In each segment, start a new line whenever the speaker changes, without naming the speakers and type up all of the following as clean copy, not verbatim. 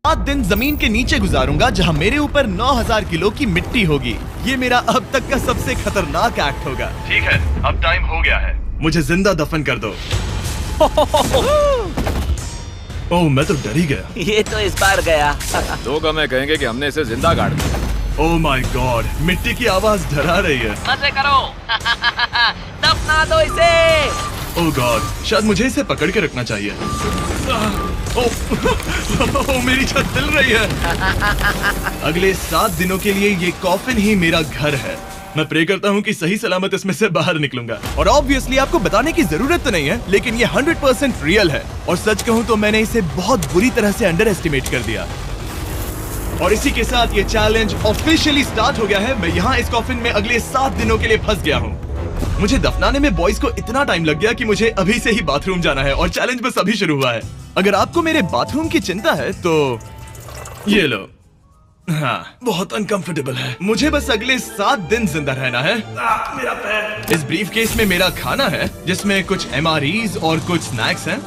7 दिन जमीन के नीचे गुजारूंगा जहां मेरे ऊपर 9000 किलो की मिट्टी होगी। ये मेरा अब तक का सबसे खतरनाक एक्ट होगा।
ठीक है, अब टाइम हो गया है।
मुझे जिंदा दफन कर दो। ओह, मैं तो डर ही गया।
ये तो इस बार गया।
लोग हमें कहेंगे कि हमने इसे जिंदा गाड़ दिया।
ओह माय गॉड, मिट्टी की आवाज डरा रही है।
मजे करो। दफना दो इसे।
ओह गॉड, शायद मुझे इसे पकड़ के रखना चाहिए। ओह, मेरी छत हिल रही है। अगले 7 दिनों के लिए ये कॉफिन ही मेरा घर है। मैं प्रे करता हूँ कि सही सलामत इसमें से बाहर निकलूंगा। और ऑब्वियसली आपको बताने की जरूरत तो नहीं है, लेकिन ये 100% रियल है। और सच कहूँ तो मैंने इसे बहुत बुरी तरह से अंडर एस्टिमेट कर दिया। और इसी के साथ ये चैलेंज ऑफिशियली स्टार्ट हो गया है। मैं यहाँ इस कॉफिन में अगले 7 दिनों के लिए फंस गया हूँ। मुझे दफनाने में बॉयज को इतना टाइम लग गया कि मुझे अभी से ही बाथरूम जाना है और चैलेंज बस अभी शुरू हुआ है। अगर आपको मेरे बाथरूम की चिंता है तो ये लो। हाँ, बहुत अनकंफर्टेबल है। मुझे बस अगले 7 दिन जिंदा रहना है। मेरा पैर। इस ब्रीफ केस में मेरा खाना है, जिसमें कुछ MREs और कुछ स्नैक्स हैं।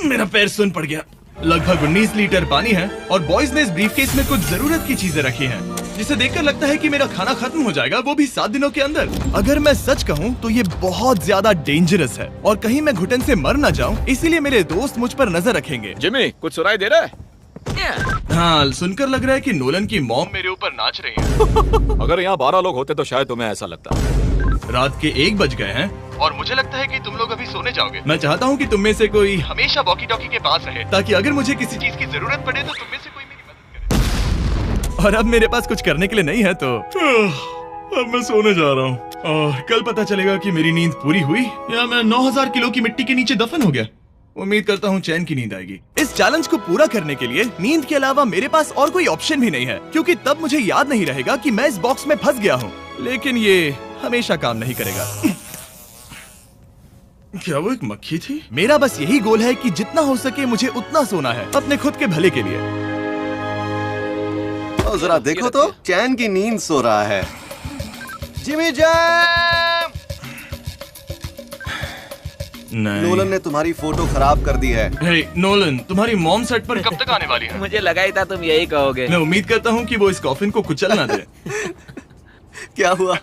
मेरा पैर सुन पड़ गया। लगभग 19 लीटर पानी है और बॉयज ने इस ब्रीफ केस में कुछ जरूरत की चीजें रखी हैं, जिसे देखकर लगता है कि मेरा खाना खत्म हो जाएगा, वो भी 7 दिनों के अंदर। अगर मैं सच कहूँ तो ये बहुत ज्यादा डेंजरस है और कहीं मैं घुटन से मर न जाऊँ, इसीलिए मेरे दोस्त मुझ पर नजर रखेंगे।
जिमी, कुछ सुनाई दे रहा है?
हाँ, सुनकर लग रहा है कि नोलन की मॉम मेरे ऊपर नाच रही है।
अगर यहाँ 12 लोग होते तो शायद तुम्हें ऐसा लगता।
रात के 1 बज गए हैं और मुझे लगता है कि तुम लोग अभी सोने जाओगे। मैं चाहता हूँ कि तुम में से कोई हमेशा वॉकी टॉकी के पास रहे, ताकि अगर मुझे किसी चीज की जरूरत पड़े तो तुम में से कोई मेरी मदद करे। और अब मेरे पास कुछ करने के लिए नहीं है तो अब मैं सोने जा रहा हूँ और कल पता चलेगा कि मेरी नींद पूरी हुई या मैं 9000 किलो की मिट्टी के नीचे दफन हो गया। उम्मीद करता हूँ चैन की नींद आएगी। इस चैलेंज को पूरा करने के लिए नींद के अलावा मेरे पास और कोई ऑप्शन भी नहीं है, क्योंकि तब मुझे याद नहीं रहेगा कि मैं इस बॉक्स में फंस गया हूँ। लेकिन ये हमेशा काम नहीं करेगा। क्या वो एक मक्खी थी? मेरा बस यही गोल है कि जितना हो सके मुझे उतना सोना है, अपने खुद के भले के लिए।
जरा देखो तो, चैन की नींद सो रहा है। Jimmy jam! नोलन ने तुम्हारी फोटो खराब कर दी है।
हे नोलन, तुम्हारी मॉम सेट पर कब तक आने वाली है?
मुझे लगा ही था तुम यही कहोगे।
मैं उम्मीद करता हूँ कि वो इस कॉफिन को कुचल ना दे।
क्या हुआ?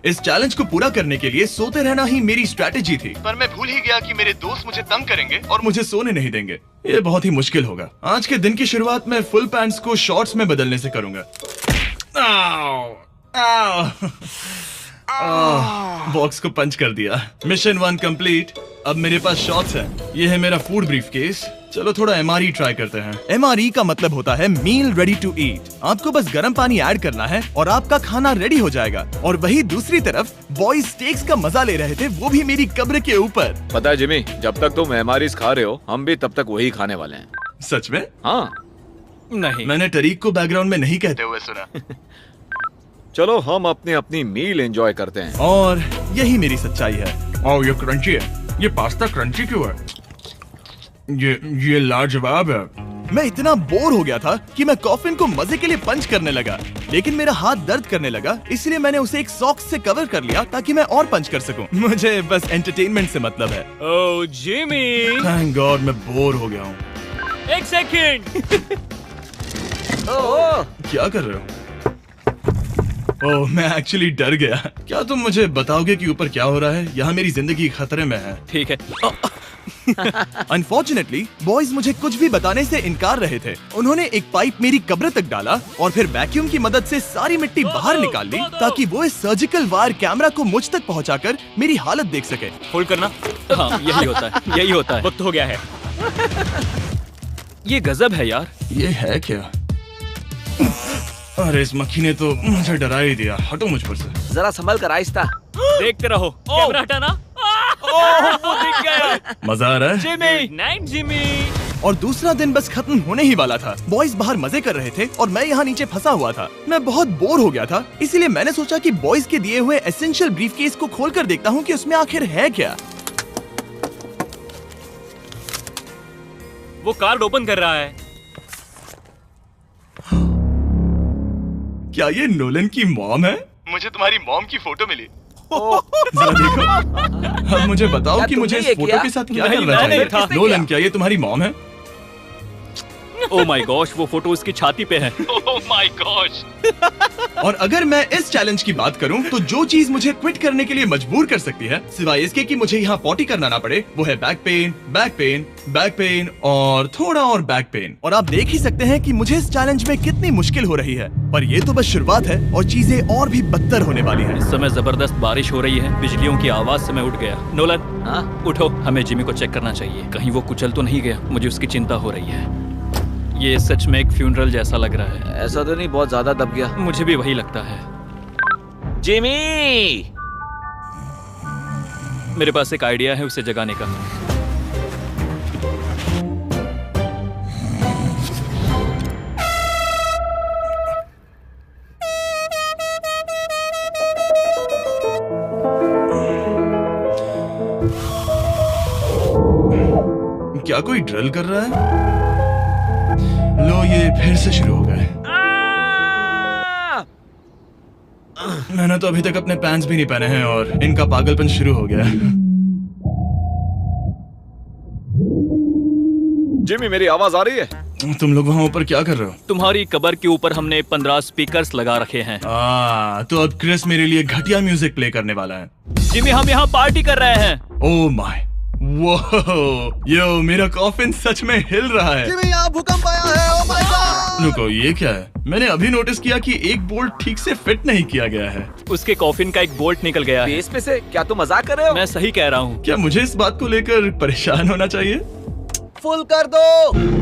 इस चैलेंज को पूरा करने के लिए सोते रहना ही मेरी स्ट्रैटेजी थी, पर मैं भूल ही गया कि मेरे दोस्त मुझे तंग करेंगे और मुझे सोने नहीं देंगे। ये बहुत ही मुश्किल होगा। आज के दिन की शुरुआत मैं फुल पैंट्स को शॉर्ट्स में बदलने से करूंगा। बॉक्स को पंच कर दिया। Mission 1 complete. अब मेरे पास शॉर्ट्स हैं। ये है मेरा फूड ब्रीफ केस। चलो थोड़ा MRE ट्राई करते हैं। MRE का मतलब होता है मील रेडी टू ईट। आपको बस गर्म पानी ऐड करना है और आपका खाना रेडी हो जाएगा। और वही दूसरी तरफ बॉयज स्टेक्स का मजा ले रहे थे, वो भी मेरी कब्र के ऊपर।
पता है जिमी, जब तक तुम MREs खा रहे हो, हम भी तब तक वही खाने वाले हैं।
सच में?
हाँ।
नहीं, मैंने टरीक को बैकग्राउंड में नहीं कहते हुए सुना।
चलो हम अपनी अपनी मील एंजॉय करते हैं।
और यही मेरी सच्चाई है। ओह, ये क्रंची है। ये पास्ता क्रंची क्यों है? ये लाजवाब है। मैं इतना बोर हो गया था कि मैं कॉफिन को मजे के लिए पंच करने लगा, लेकिन मेरा हाथ दर्द करने लगा, इसलिए मैंने उसे एक सॉक्स से कवर कर लिया ताकि मैं और पंच कर सकूं। मुझे बस एंटरटेनमेंट से मतलब है।
ओह जिमी,
थैंक गॉड मैं बोर हो गया हूँ।
1 सेकंड।
ओह,
क्या कर रहे हो? ओह, मैं एक्चुअली डर गया। क्या तुम मुझे बताओगे कि ऊपर क्या हो रहा है? यहाँ मेरी जिंदगी खतरे में है।
ठीक है।
अनफॉर्चुनेटली बॉयज मुझे कुछ भी बताने से इनकार रहे थे। उन्होंने एक पाइप मेरी कब्र तक डाला और फिर वैक्यूम की मदद से सारी मिट्टी बाहर निकाल ली, ताकि वो इस सर्जिकल वायर कैमरा को मुझ तक पहुंचाकर मेरी हालत देख सके।
होल्ड करना। हाँ, यही होता है, यही होता है। वक्त हो गया है। ये गजब है यार।
ये है क्या? अरे इस मक्खी ने तो मुझे डरा ही दिया। हटो मुझ पर से।
जरा संभल कर आहिस्ता।
देखते रहो। कैमरा हटाना। वो दिख गया।
मजा आ रहा है?
Jimmy, night Jimmy.
और दूसरा दिन बस खत्म होने ही वाला था। बॉयज बाहर मजे कर रहे थे और मैं यहाँ नीचे फंसा हुआ था। मैं बहुत बोर हो गया था, इसीलिए मैंने सोचा कि बॉयज के दिए हुए एसेंशियल ब्रीफकेस को खोलकर देखता हूँ कि उसमें आखिर है क्या।
वो कार्ड ओपन कर रहा है।
क्या ये नोलन की मॉम है? मुझे तुम्हारी मॉम की फोटो मिली। जरा देखो। अब मुझे बताओ कि मुझे इस फोटो के साथ क्या करना चाहिए। नोलन, क्या ये तुम्हारी मॉम है?
ओह माय गॉश, वो फोटो उसकी छाती पे है। Oh my gosh.
और अगर मैं इस चैलेंज की बात करूं तो जो चीज मुझे क्विट करने के लिए मजबूर कर सकती है, सिवाय इसके कि मुझे यहाँ पॉटी करना ना पड़े, वो है back pain, back pain, back pain और थोड़ा और बैक पेन। और आप देख ही सकते हैं कि मुझे इस चैलेंज में कितनी मुश्किल हो रही है, पर ये तो बस शुरुआत है और चीजें और भी बदतर होने वाली हैं।
इस समय जबरदस्त बारिश हो रही है, बिजलियों की आवाज से मैं उठ गया। नोलन,
हाँ?
उठो, हमें जिमी को चेक करना चाहिए, कहीं वो कुचल तो नहीं गया। मुझे उसकी चिंता हो रही है। ये सच में एक फ्यूनरल जैसा लग रहा है।
ऐसा तो नहीं बहुत ज्यादा दब गया?
मुझे भी वही लगता है।
जिमी!
मेरे पास एक आइडिया है उसे जगाने का।
क्या कोई ड्रिल कर रहा है? लो, ये फिर से शुरू हो गए। मैंने तो अभी तक अपने पैंट्स भी नहीं पहने हैं और इनका पागलपन शुरू हो गया।
जिमी, मेरी आवाज आ रही है?
तुम लोग वहाँ ऊपर क्या कर रहे हो?
तुम्हारी कबर के ऊपर हमने 15 स्पीकर्स लगा रखे हैं।
तो अब क्रिस मेरे लिए घटिया म्यूजिक प्ले करने वाला है।
जिमी, हम यहाँ पार्टी कर रहे हैं।
ओह माय, वो यो, मेरा कॉफिन सच में हिल रहा है।
जिमी, यहाँ भूकंप आया है। Oh my God!
रुको, ये क्या है? मैंने अभी नोटिस किया कि एक बोल्ट ठीक से फिट नहीं किया गया है।
उसके कॉफिन का एक बोल्ट निकल गया है।
बेस पे से? क्या तुम मजाक कर रहे हो?
मैं सही कह रहा हूँ।
क्या मुझे इस बात को लेकर परेशान होना चाहिए?
फुल कर दो।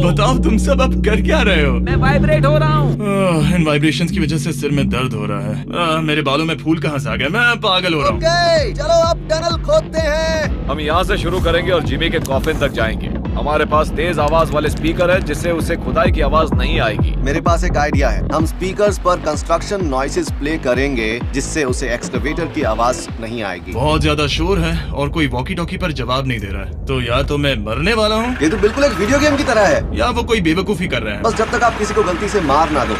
बताओ, तुम सब अब कर क्या रहे हो?
मैं वाइब्रेट हो रहा हूँ।
इन वाइब्रेशंस की वजह से सिर में दर्द हो रहा है। मेरे बालों में फूल कहाँ से आ गए? मैं पागल हो रहा हूँ।
ओके, चलो अब टनल खोदते हैं।
हम यहाँ से शुरू करेंगे और जिमी के कॉफिन तक जाएंगे। हमारे पास तेज आवाज वाले स्पीकर है जिससे उसे खुदाई की आवाज नहीं आएगी।
मेरे पास एक आइडिया है। हम स्पीकर्स पर कंस्ट्रक्शन नॉइसेस प्ले करेंगे जिससे उसे एक्सकवेटर की आवाज नहीं आएगी।
बहुत ज्यादा शोर है और कोई वॉकी टॉकी पर जवाब नहीं दे रहा है। तो या तो मैं मरने वाला हूँ,
ये तो बिल्कुल एक वीडियो गेम की तरह है।
या वो कोई बेवकूफी कर रहे हैं।
बस जब तक आप किसी को गलती से मार ना दो।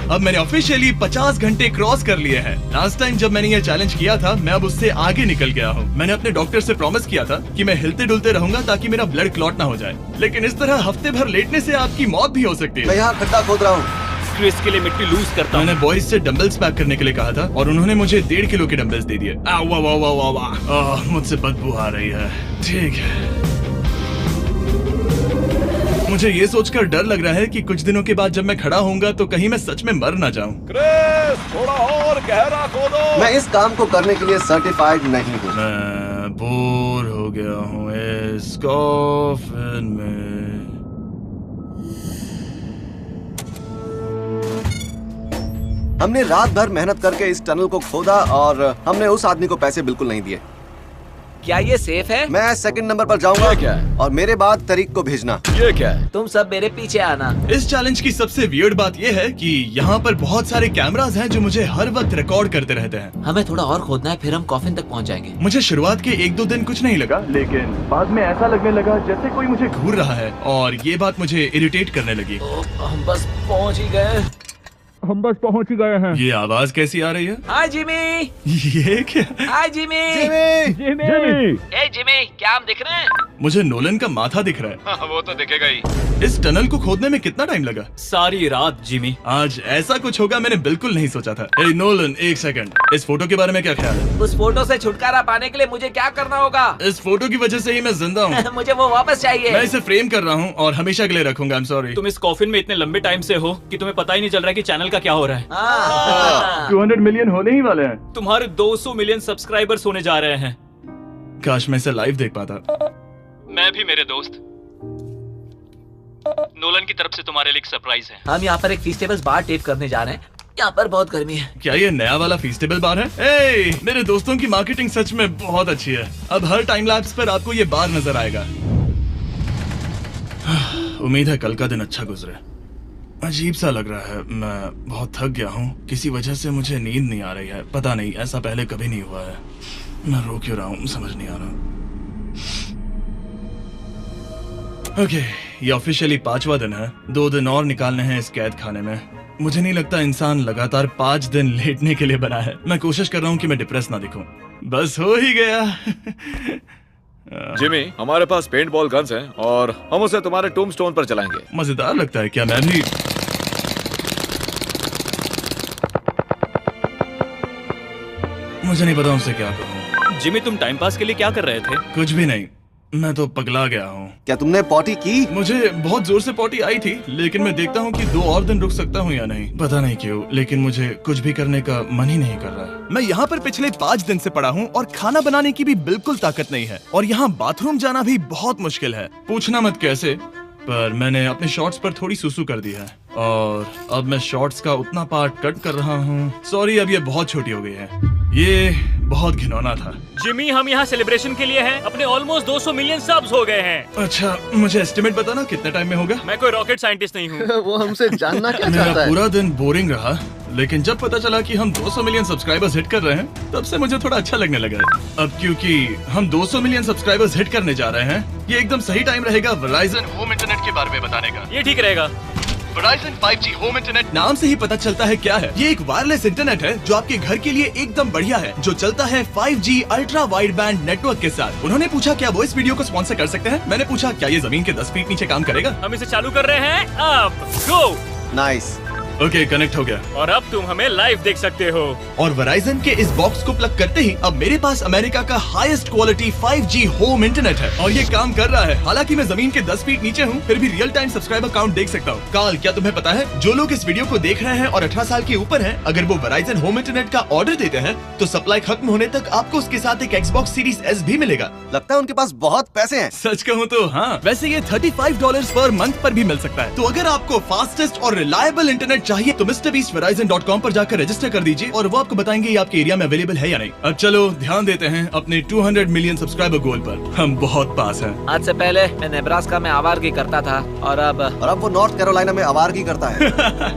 अब मैंने ऑफिशियली 50 घंटे क्रॉस कर लिए हैं। लास्ट टाइम जब मैंने ये चैलेंज किया था, मैं अब उससे आगे निकल गया हूँ। मैंने अपने डॉक्टर से प्रॉमिस किया था कि मैं हिलते डुलते रहूंगा ताकि मेरा ब्लड क्लॉट ना हो जाए। लेकिन इस तरह हफ्ते भर लेटने से आपकी मौत भी हो सकती
मैं
है।
यहाँ खड्डा खोद रहा हूँ।
क्रिस के लिए मिट्टी लूज करता हूँ।
मैंने बॉयज से डंबल्स पैक करने के लिए कहा था और उन्होंने मुझे 1.5 किलो के डंबल्स दे दिए। मुझसे बदबू आ रही है। ठीक है, मुझे ये सोचकर डर लग रहा है कि कुछ दिनों के बाद जब मैं खड़ा होऊंगा तो कहीं मैं सच में मर ना जाऊं।
क्रिस, थोड़ा और गहरा खोदो।
मैं इस काम को करने के लिए सर्टिफाइड नहीं हूँ।
मैं बोर हो गया हूँ इस कॉफिन में।
हमने रात भर मेहनत करके इस टनल को खोदा और हमने उस आदमी को पैसे बिल्कुल नहीं दिए।
क्या ये सेफ है?
मैं सेकंड नंबर पर जाऊंगा।
ये क्या है?
और मेरे बाद तरीक को भेजना।
ये क्या है?
तुम सब मेरे पीछे आना।
इस चैलेंज की सबसे वियर्ड बात यह है कि यहाँ पर बहुत सारे कैमरास हैं जो मुझे हर वक्त रिकॉर्ड करते रहते हैं।
हमें थोड़ा और खोदना है, फिर हम कॉफिन तक पहुंच जाएंगे।
मुझे शुरुआत के 1-2 दिन कुछ नहीं लगा, लेकिन बाद में ऐसा लगने लगा जैसे कोई मुझे घूर रहा है और ये बात मुझे इरिटेट करने लगी।
हम बस पहुंच ही गए।
ये आवाज कैसी आ रही है?
हाय जिमी।
ये क्या?
हाय जिमी।
जिमी!
ए जिमी, क्या हम दिख रहे हैं?
मुझे नोलन का माथा दिख रहा है।
हाँ, वो तो दिखेगा ही।
इस टनल को खोदने में कितना टाइम लगा?
सारी रात जिमी।
आज ऐसा कुछ होगा मैंने बिल्कुल नहीं सोचा था। ए नोलन, एक सेकंड, इस फोटो के बारे में क्या ख्याल है?
उस फोटो से छुटकारा पाने के लिए मुझे क्या करना होगा?
इस फोटो की वजह से ही मैं जिंदा हूँ।
मुझे वो वापस चाहिए।
मैं इसे फ्रेम कर रहा हूँ और हमेशा के लिए रखूंगा। I am sorry.
तुम इस कॉफिन में इतने लंबे टाइम से हो कि तुम्हें पता ही नहीं चल रहा है कि चैनल का क्या हो रहा है।
200 मिलियन होने ही वाले हैं।
तुम्हारे 200 मिलियन सब्सक्राइबर्स होने जा रहे हैं।
काश मैं इसे लाइव देख पाता।
मैं भी, मेरे दोस्त। नोलन की तरफ से तुम्हारे लिए एक सरप्राइज है।
हम यहाँ पर एक फीस्टेबल बार टेप करने जा रहे हैं। यहाँ पर बहुत गर्मी है।
क्या ये नया वाला फीस्टेबल बार है? ए, मेरे दोस्तों की मार्केटिंग सच में बहुत अच्छी है। अब हर टाइम लैप्स पर आपको ये बार नजर आएगा। उम्मीद है कल का दिन अच्छा गुजरे। अजीब सा लग रहा है, मैं बहुत थक गया हूँ। किसी वजह से मुझे नींद नहीं आ रही है। पता नहीं, ऐसा पहले कभी नहीं हुआ है। मैं रो क्यों रहा हूँ समझ नहीं आ रहा। ओके, ये ऑफिशियली 5वां दिन है। 2 दिन और निकालने हैं इस कैद खाने में। मुझे नहीं लगता इंसान लगातार 5 दिन लेटने के लिए बना है। मैं कोशिश कर रहा हूँ कि मैं डिप्रेस ना दिखूं। बस हो ही गया।
जिमी, हमारे पास पेंट बॉल गन्स हैं और हम उसे तुम्हारे टूम्बस्टोन पर चलाएंगे।
मजेदार लगता है क्या? मैं भी मुझे नहीं पता उनसे क्या कहूँ।
जिमी, तुम टाइम पास के लिए क्या कर रहे थे?
कुछ भी नहीं, मैं तो पगला गया हूँ।
क्या तुमने पॉटी की?
मुझे बहुत जोर से पॉटी आई थी, लेकिन मैं देखता हूँ कि 2 और दिन रुक सकता हूँ या नहीं, पता नहीं क्यों, लेकिन मुझे कुछ भी करने का मन ही नहीं कर रहा है। मैं यहाँ पर पिछले 5 दिन से पड़ा हूँ और खाना बनाने की भी बिल्कुल ताकत नहीं है, और यहाँ बाथरूम जाना भी बहुत मुश्किल है। पूछना मत कैसे, पर मैंने अपने शॉर्ट्स पर थोड़ी सुसु कर दी है और अब मैं शॉर्ट्स का उतना पार्ट कट कर रहा हूँ। सॉरी, अब ये बहुत छोटी हो गई है। ये बहुत घिनौना था।
जिमी, हम यहाँ सेलिब्रेशन के लिए हैं। अपने ऑलमोस्ट 200 मिलियन सब्स हो गए हैं।
अच्छा, मुझे एस्टिमेट बताना कितने टाइम में होगा?
मैं कोई रॉकेट साइंटिस्ट नहीं हूँ।
वो हमसे जानना क्या
मेरा
चाहता है?
पूरा दिन बोरिंग रहा, लेकिन जब पता चला कि हम 200 मिलियन सब्सक्राइबर्स हिट कर रहे हैं, तब से मुझे थोड़ा अच्छा लगने लगा है। अब क्योंकि हम 200 मिलियन सब्सक्राइबर्स हिट करने जा रहे हैं, ये एकदम सही टाइम रहेगा Verizon होम इंटरनेट के बारे में बताने का।
ये ठीक रहेगा।
Verizon 5G होम इंटरनेट नाम से ही पता चलता है क्या है। ये एक वायरलेस इंटरनेट है जो आपके घर के लिए एकदम बढ़िया है, जो चलता है 5G ultra wide band network के साथ। उन्होंने पूछा क्या वो इस वीडियो को स्पॉन्सर कर सकते हैं। मैंने पूछा क्या ये जमीन के 10 फीट नीचे काम करेगा।
हम इसे चालू कर रहे हैं। अब गो।
नाइस।
ओके, कनेक्ट हो गया।
और अब तुम हमें लाइव देख सकते हो।
और Verizon के इस बॉक्स को प्लग करते ही अब मेरे पास अमेरिका का highest quality 5G home internet है, और ये काम कर रहा है। हालांकि मैं जमीन के 10 फीट नीचे हूँ, फिर भी रियल टाइम सब्सक्राइबर काउंट देख सकता हूँ। काल, क्या तुम्हें पता है जो लोग इस वीडियो को देख रहे हैं और 18 साल के ऊपर हैं, अगर वो Verizon होम इंटरनेट का ऑर्डर देते हैं तो सप्लाई खत्म होने तक आपको उसके साथ एक Xbox Series S भी मिलेगा।
लगता है उनके पास बहुत पैसे हैं।
सच कहूँ तो हाँ, वैसे ये $35 पर मंथ पर भी मिल सकता है। तो अगर आपको फास्टेस्ट और रिलायबल इंटरनेट चाहिए तो MrBeastVerizon.com पर जाकर रजिस्टर कर दीजिए और वो आपको बताएंगे ये आपके एरिया में अवेलेबल है या नहीं। अब चलो ध्यान देते हैं अपने 200 मिलियन सब्सक्राइबर गोल पर। हम बहुत पास हैं।
आज से पहले मैं नेब्रास्का में आवारगी करता था और अब
वो नॉर्थ कैरोलिना में आवारगी करता है।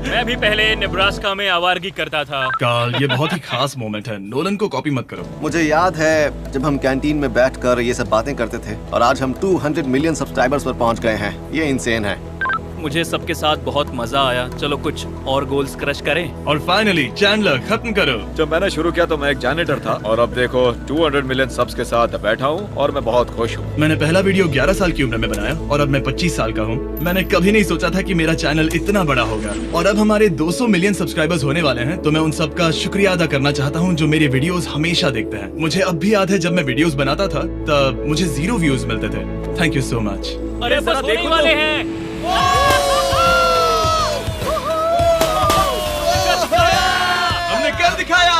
मैं भी पहले नेब्रास्का में आवारगी करता था।
काल, ये बहुत ही खास मोमेंट है, नोलन को कॉपी मत करो।
मुझे याद है जब हम कैंटीन में बैठकर ये सब बातें करते थे, और आज हम 200 मिलियन सब्सक्राइबर्स पर पहुंच गए हैं। ये इंसेन है।
मुझे सबके साथ बहुत मजा आया। चलो कुछ और गोल्स क्रश करें।
और फाइनली चैंडलर, खत्म करो।
जब मैंने शुरू किया तो मैं एक जैनिटर था और अब देखो 200 मिलियन सब्स के साथ बैठा हूँ और मैं बहुत खुश हूँ।
मैंने पहला वीडियो 11 साल की उम्र में बनाया और अब मैं 25 साल का हूँ। मैंने कभी नहीं सोचा था कि मेरा चैनल इतना बड़ा होगा, और अब हमारे 200 मिलियन सब्सक्राइबर्स होने वाले हैं। तो मैं उन सबका शुक्रिया अदा करना चाहता हूँ जो मेरे वीडियोस हमेशा देखते हैं। मुझे अब भी याद है जब मैं वीडियोस बनाता था तब मुझे 0 व्यूज मिलते थे। Thank you so much.
अरे जरा देखो वाले हैं।
हमने कर दिखाया।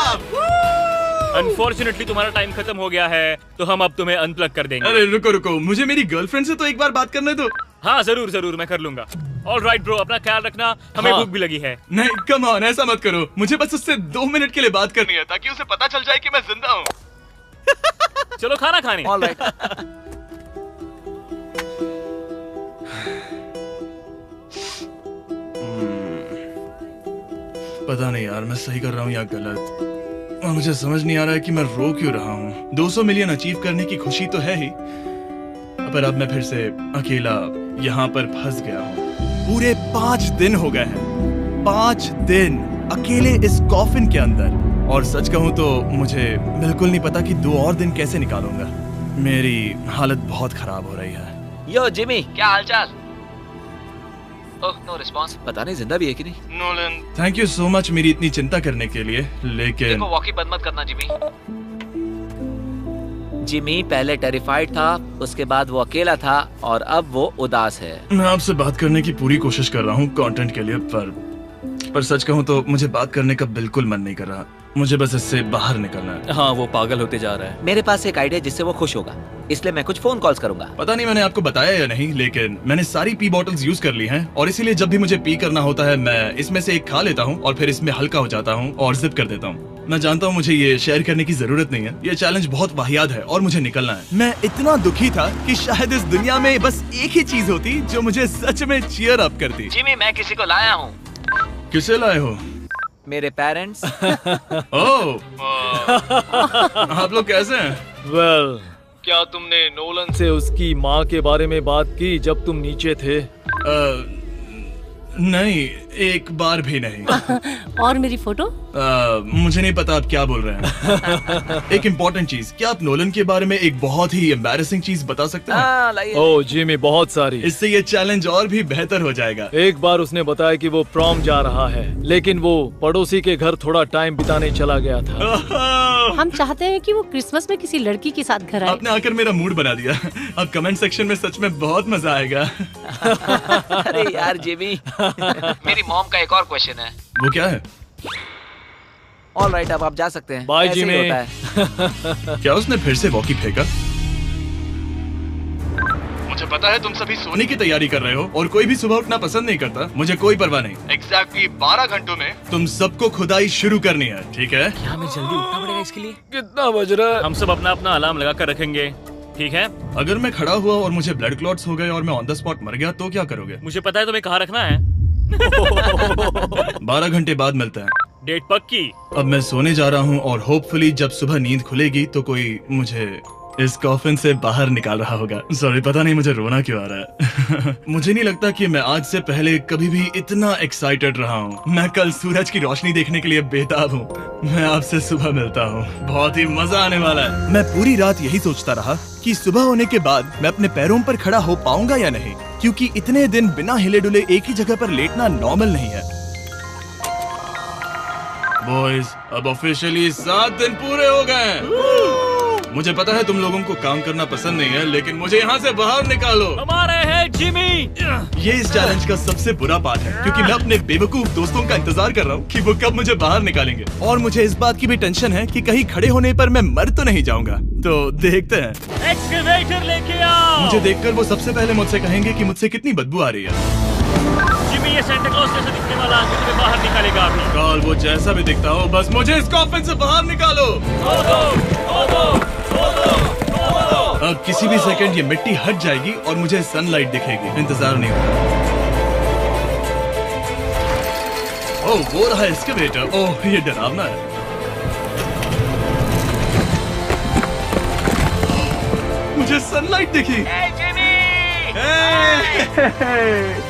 अनफॉर्चुनेटली तुम्हारा टाइम खत्म हो गया है, तो हम अब तुम्हें अनप्लग कर देंगे।
अरे रुको रुको, मुझे मेरी गर्लफ्रेंड से तो एक बार बात करने दो।
हाँ जरूर जरूर, मैं कर लूंगा। ऑलराइट ब्रो, अपना ख्याल रखना, हमें भूख भी लगी है।
नहीं, कम ऑन, ऐसा मत करो। मुझे बस उससे 2 मिनट के लिए बात करनी है ताकि उसे पता चल जाए कि मैं जिंदा हूँ।
चलो खाना खाने।
ऑलराइट।
पता नहीं यार, मैं सही कर रहा हूँ या गलत, और मुझे समझ नहीं आ रहा है कि मैं रो क्यों रहा हूँ। 200 मिलियन अचीव करने की खुशी तो है ही, पर अब मैं फिर से अकेला यहाँ पर फंस गया हूँ। पूरे 5 दिन हो गए हैं, 5 दिन अकेले इस कॉफिन के अंदर, और सच कहूँ तो मुझे बिल्कुल नहीं पता कि 2 और दिन कैसे निकालूंगा। मेरी हालत बहुत खराब हो रही है।
यो जिमी, क्या हालचाल? ओह, नो रिस्पांस। पता नहीं जिंदा भी है कि नहीं।
Nolan, thank you so much मेरी इतनी चिंता करने के लिए, लेकिन
देखो वॉकी बंद मत करना जिमी। जिमी पहले टेरिफाइड था, उसके बाद वो अकेला था और अब वो उदास है।
मैं आपसे बात करने की पूरी कोशिश कर रहा हूँ कंटेंट के लिए, पर सच कहूँ तो मुझे बात करने का बिल्कुल मन नहीं कर रहा। मुझे बस इससे बाहर निकलना है।
हाँ, वो पागल होते जा रहा है।
मेरे पास एक आइडिया जिससे वो खुश होगा, इसलिए मैं कुछ फोन कॉल्स करूंगा।
पता नहीं मैंने आपको बताया या नहीं, लेकिन मैंने सारी पी बॉटल्स यूज कर ली हैं, और इसीलिए जब भी मुझे पी करना होता है मैं इसमें से एक खा लेता हूँ और फिर इसमें हल्का हो जाता हूँ और जिप कर देता हूँ। मैं जानता हूँ मुझे ये शेयर करने की जरूरत नहीं है, ये चैलेंज बहुत वाहियात है और मुझे निकलना है। मैं इतना दुखी था कि शायद इस दुनिया में बस एक ही चीज होती जो मुझे सच में चीयर अप करती।
जिमी, मैं किसी को लाया हूँ।
किसे लाए हो?
मेरे पेरेंट्स।
ओह, आप लोग कैसे हैं?
वेल, क्या तुमने नोलन से उसकी माँ के बारे में बात की जब तुम नीचे थे?
नहीं, एक बार भी नहीं।
और मेरी फोटो?
मुझे नहीं पता आप क्या बोल रहे हैं। एक इम्पोर्टेंट चीज, क्या आप नोलन के बारे में एक बहुत ही एम्बैरेसिंग चीज बता सकते हैं?
लाइए।
ओह जिमी, बहुत सारी।
इससे ये चैलेंज और भी बेहतर हो जाएगा।
एक बार उसने बताया कि वो प्रॉम जा रहा है, लेकिन वो पड़ोसी के घर थोड़ा टाइम बिताने चला गया था।
हम चाहते हैं कि वो क्रिसमस में किसी लड़की के साथ घर आए।
आपने आकर मेरा मूड बना दिया। अब कमेंट सेक्शन में सच में बहुत मजा आएगा।
अरे यार जिमी, मेरी मॉम का एक और क्वेश्चन है।
वो क्या है?
ऑलराइट, अब आप जा सकते हैं।
बाय
ऐसे ही
जिमी।
होता है।
क्या उसने फिर से वॉकी फेंका? मुझे पता है तुम सभी सोने की तैयारी कर रहे हो और कोई भी सुबह उठना पसंद नहीं करता। मुझे कोई परवाह नहीं। एग्जैक्टली 12 घंटों में तुम सबको खुदाई शुरू करनी है, ठीक है?
क्या हमें जल्दी उठना पड़ेगा इसके लिए?
कितना बज रहा है?
हम सब अपना अपना अलार्म लगा कर रखेंगे, ठीक है?
अगर मैं खड़ा हुआ और मुझे ब्लड क्लॉट्स हो गए और मैं ऑन द स्पॉट मर गया तो क्या करोगे?
मुझे पता है तुम्हें कहाँ रखना है।
12 घंटे बाद मिलते हैं।
डेट पक्की।
अब मैं सोने जा रहा हूँ और होपफुली जब सुबह नींद खुलेगी तो कोई मुझे इस कॉफिन से बाहर निकाल रहा होगा। सॉरी, पता नहीं मुझे रोना क्यों आ रहा है। मुझे नहीं लगता कि मैं आज से पहले कभी भी इतना एक्साइटेड रहा हूँ। मैं कल सूरज की रोशनी देखने के लिए बेताब हूँ। मैं आपसे सुबह मिलता हूँ, बहुत ही मजा आने वाला है। मैं पूरी रात यही सोचता रहा कि सुबह होने के बाद मैं अपने पैरों पर खड़ा हो पाऊंगा या नहीं, क्योंकि इतने दिन बिना हिले डुले एक ही जगह पर लेटना नॉर्मल नहीं है। बॉयज, अब ऑफिशियली 7 दिन पूरे हो गए। मुझे पता है तुम लोगों को काम करना पसंद नहीं है, लेकिन मुझे यहाँ से बाहर निकालो।
हमारे हैं जिमी।
ये इस चैलेंज का सबसे बुरा पार्ट है, क्योंकि मैं अपने बेवकूफ दोस्तों का इंतजार कर रहा हूँ कि वो कब मुझे बाहर निकालेंगे। और मुझे इस बात की भी टेंशन है कि कहीं खड़े होने पर मैं मर तो नहीं जाऊंगा। तो देखते हैं।
एक्सकवेटर लेके आओ।
मुझे देखकर वो सबसे पहले मुझसे कहेंगे कि मुझसे कितनी बदबू आ रही है।
जिमी, ये सेंटा क्लॉज जैसा दिखने वाला आदमी तुम्हें बाहर निकालेगा अभी।
काल, वो जैसा भी दिखता हो, बस मुझे इस कॉफिन से बाहर निकालो। अब किसी भी सेकंड ये मिट्टी हट जाएगी और मुझे सनलाइट दिखेगी। इंतजार नहीं होगा। ओह, वो रहा एक्सकवेटर। ओह, ये डरावना है। मुझे सनलाइट दिखी।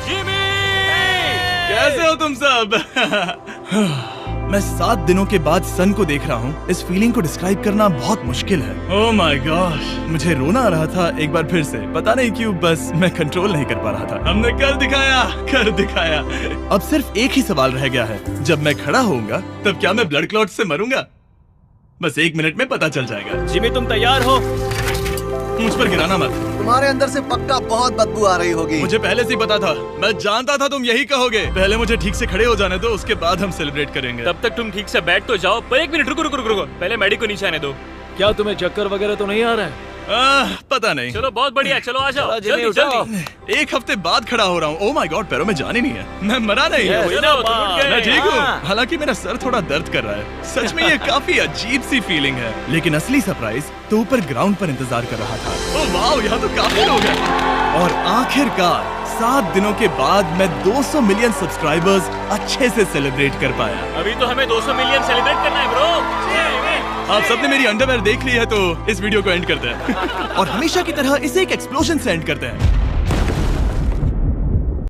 जिमी,
कैसे हो तुम सब? मैं 7 दिनों के बाद सन को देख रहा हूँ। इस फीलिंग को डिस्क्राइब करना बहुत मुश्किल है। ओह माय गॉश, मुझे रोना आ रहा था एक बार फिर से। पता नहीं क्यों, बस मैं कंट्रोल नहीं कर पा रहा था। हमने कर दिखाया। अब सिर्फ एक ही सवाल रह गया है। जब मैं खड़ा होऊंगा तब क्या मैं ब्लड क्लॉट से मरूंगा? बस 1 मिनट में पता चल जाएगा।
जिमी, तुम तैयार हो?
मुझ पर गिराना मत।
तुम्हारे अंदर से पक्का बहुत बदबू आ रही होगी।
मुझे पहले से ही पता था। मैं जानता था तुम यही कहोगे। पहले मुझे ठीक से खड़े हो जाने दो, उसके बाद हम सेलिब्रेट करेंगे।
तब तक तुम ठीक से बैठ तो जाओ। पर 1 मिनट रुको। पहले मैडी को नीचे आने दो।
क्या तुम्हें चक्कर वगैरह तो नहीं आ रहा है?
पता नहीं।
चलो, बहुत बढ़िया। चलो आ जाओ,
चलो, जिमी,
जल्दी।
1 हफ्ते बाद खड़ा हो रहा हूँ। ओह माय गॉड, पैरों में जान ही नहीं है। मैं मरा नहीं।
चलो, तुम उठ गए।
मैं ठीक हूँ।
हाँ।
हालांकि मेरा सर थोड़ा दर्द कर रहा है। सच में ये काफी अजीब सी फीलिंग है। लेकिन असली सरप्राइज तो ऊपर ग्राउंड पर इंतजार कर रहा था। ओह वाह, यहाँ तो काफी लोग हैं। और आखिरकार 7 दिनों के बाद मैं 200 मिलियन सब्सक्राइबर्स अच्छे से सेलिब्रेट कर पाया।
अभी तो हमें 200 मिलियन सेलिब्रेट करना है ब्रो।
आप सबने मेरी अंडरवेयर देख ली है, तो इस वीडियो को एंड करते हैं। और हमेशा की तरह इसे एक एक्सप्लोजन से एंड करते हैं।